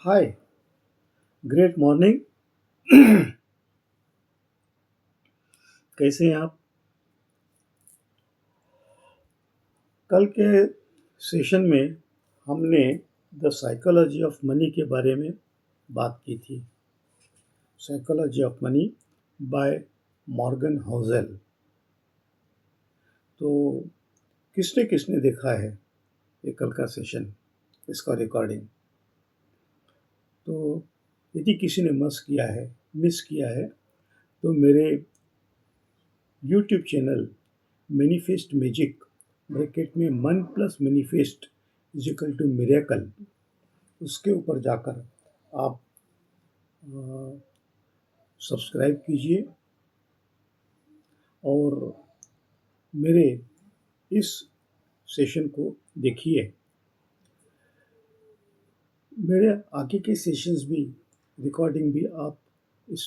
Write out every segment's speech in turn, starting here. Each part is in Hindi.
हाय, ग्रेट मॉर्निंग। कैसे हैं आप? कल के सेशन में हमने द साइकोलॉजी ऑफ मनी के बारे में बात की थी। Psychology of money by Morgan Housel. तो किसने किसने देखा है ये कल का सेशन, इसका रिकॉर्डिंग? तो यदि किसी ने मिस किया है तो मेरे YouTube channel manifest magic bracket में मन plus manifest is equal to miracle, उसके ऊपर जाकर आप सब्सक्राइब कीजिए और मेरे इस सेशन को देखिए। मेरे आगे के सेशंस भी, रिकॉर्डिंग भी आप इस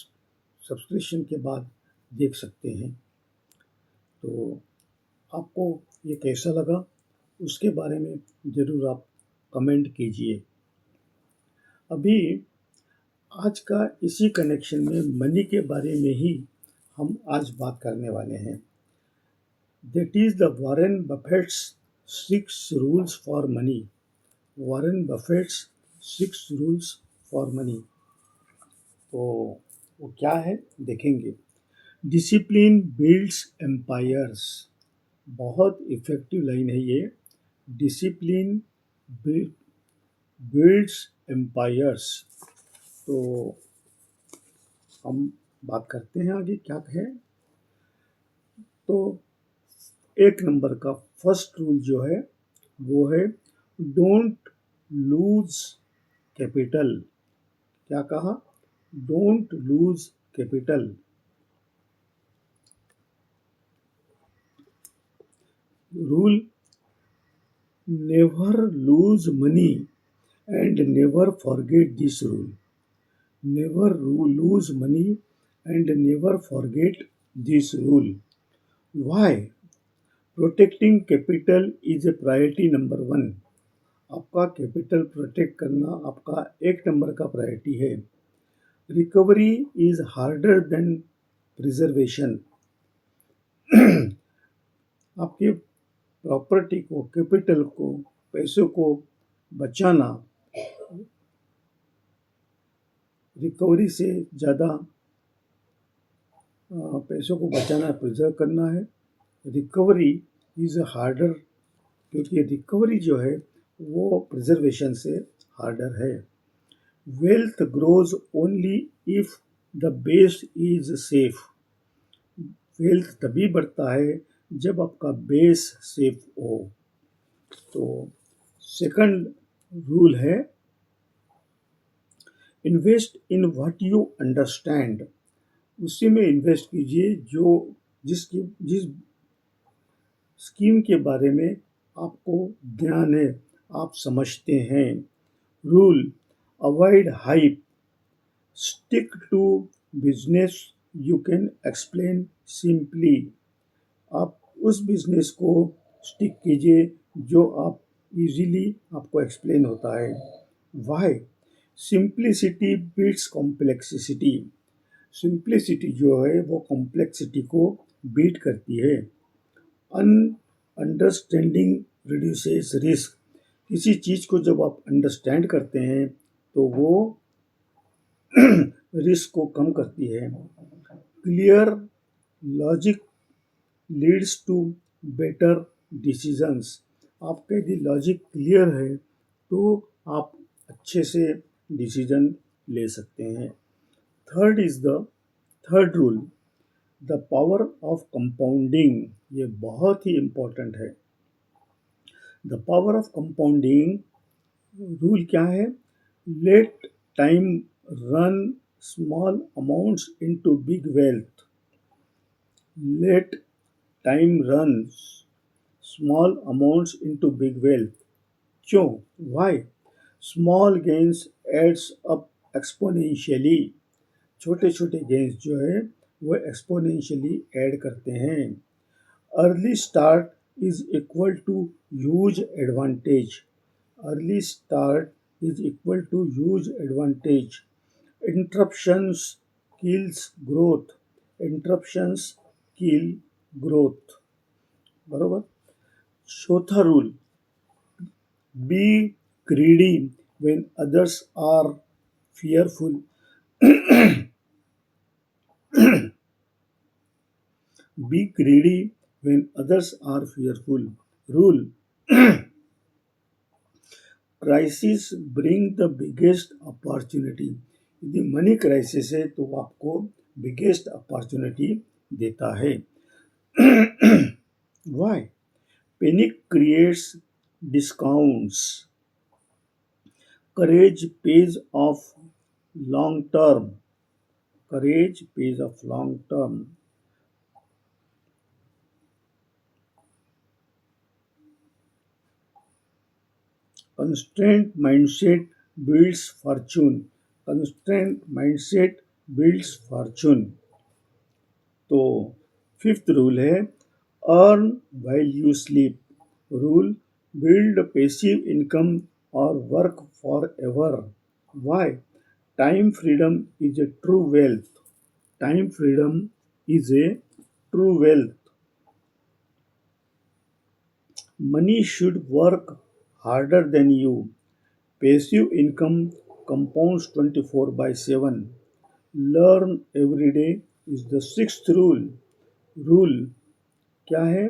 सब्सक्रिप्शन के बाद देख सकते हैं। तो आपको ये कैसा लगा उसके बारे में ज़रूर आप कमेंट कीजिए। अभी आज का इसी कनेक्शन में मनी के बारे में ही हम आज बात करने वाले हैं। That is the Warren Buffett's 6 rules for money. Warren Buffett's 6 rules for money. तो वो क्या है देखेंगे। Discipline builds empires. बहुत इफ़ेक्टिव लाइन है ये। Discipline builds empires. तो हम बात करते हैं आगे क्या है। तो एक नंबर का फर्स्ट रूल जो है वो है डोंट लूज कैपिटल। क्या कहा? Don't lose capital. Rule never lose money and never forget this rule. Never lose money and never forget this rule. Why? Protecting capital is a priority number 1. आपका कैपिटल प्रोटेक्ट करना आपका एक नंबर का प्रायोरिटी है। Recovery is harder than preservation. आपके प्रॉपर्टी को, कैपिटल को, पैसों को बचाना रिकवरी से ज़्यादा पैसों को बचाना, प्रिजर्व करना है। रिकवरी इज़ हार्डर, क्योंकि रिकवरी जो है वो प्रिजर्वेशन से हार्डर है। Wealth grows only if the base is safe. Wealth तभी बढ़ता है जब आपका बेस सेफ हो। तो सेकंड रूल है invest in what you understand. उसी में इन्वेस्ट कीजिए जिस स्कीम के बारे में आपको ज्ञान है, आप समझते हैं। Rule avoid hype, stick to business you can explain simply. आप उस बिजनेस को स्टिक कीजिए जो आप इजीली आपको एक्सप्लेन होता है। Why? Simplicity beats complexity. Simplicity जो है वो कॉम्प्लेक्सिटी को बीट करती है। Understanding reduces risk. किसी चीज़ को जब आप अंडरस्टैंड करते हैं तो वो रिस्क को कम करती है। Clear logic leads to better decisions. आपका यदि लॉजिक क्लियर है तो आप अच्छे से डिसीजन ले सकते हैं। Third rule the power of compounding. ये बहुत ही इम्पोर्टेंट है। The power of compounding rule क्या है? Let time run small amounts into big wealth. Let time run small amounts into big wealth. क्यों? Why? Small gains adds up exponentially. छोटे छोटे गेन्स जो है वो एक्सपोनेंशियली ऐड करते हैं। Early start is equal to huge advantage. Early start is equal to huge advantage. Interruptions kills growth. Interruptions kill growth. बरोबर. चौथा rule, be greedy when others are fearful. Be greedy when others are fearful. Rule, crisis bring the biggest opportunity. यदि मनी क्राइसिस है तो वो आपको बिगेस्ट अपॉर्चुनिटी देता है. Why? Panic creates discounts. Courage pays off long term. Courage pays off long term. Constraint mindset builds fortune. Constraint mindset builds fortune. तो फिफ्थ रूल है earn while you sleep. Rule, build passive income or work forever. Why? Time freedom is a true wealth. Time freedom is a true wealth. Money should work harder than you. Passive income compounds 24/7. Learn every day is the sixth rule. Rule क्या है?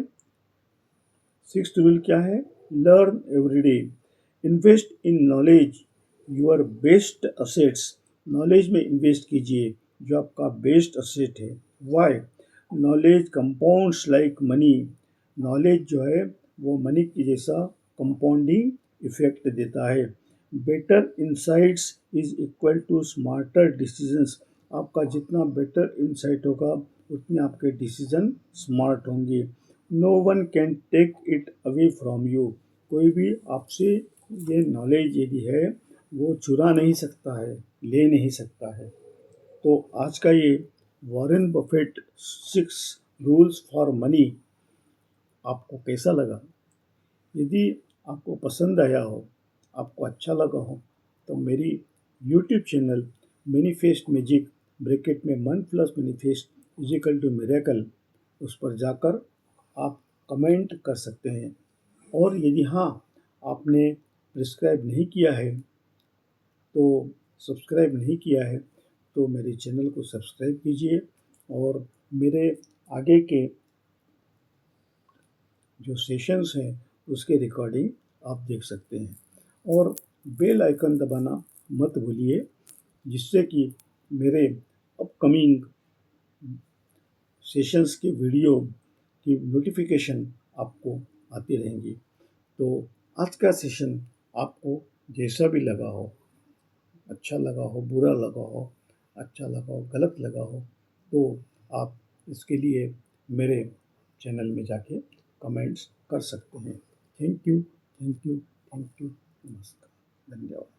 सिक्स्थ रूल क्या है? Learn every day. Invest in knowledge, your best assets. Knowledge में इन्वेस्ट कीजिए जो आपका बेस्ट असेट है. Why? Knowledge compounds like money. Knowledge जो है वो मनी की जैसा कंपाउंडिंग इफेक्ट देता है. Better insights is equal to smarter decisions. आपका जितना बेटर इंसाइट होगा उतने आपके डिसीजन स्मार्ट होंगे. No one can take it away from you. कोई भी आपसे ये नॉलेज यदि है वो चुरा नहीं सकता है, ले नहीं सकता है. तो आज का ये Warren Buffett 6 rules for money आपको कैसा लगा? यदि आपको पसंद आया हो, आपको अच्छा लगा हो, तो मेरी YouTube channel manifest magic bracket में मन plus manifest is equal to miracle, उस पर जाकर आप कमेंट कर सकते हैं. और यदि हाँ आपने सब्सक्राइब नहीं किया है तो मेरे चैनल को सब्सक्राइब कीजिए और मेरे आगे के जो सेशंस हैं उसके रिकॉर्डिंग आप देख सकते हैं. और बेल आइकन दबाना मत भूलिए जिससे कि मेरे अपकमिंग सेशंस के वीडियो की नोटिफिकेशन आपको आती रहेंगी. तो आज का सेशन आपको जैसा भी लगा हो, अच्छा लगा हो, बुरा लगा हो, अच्छा लगा हो, गलत लगा हो, तो आप इसके लिए मेरे चैनल में जाके कमेंट्स कर सकते हैं. Thank you. नमस्कार. धन्यवाद.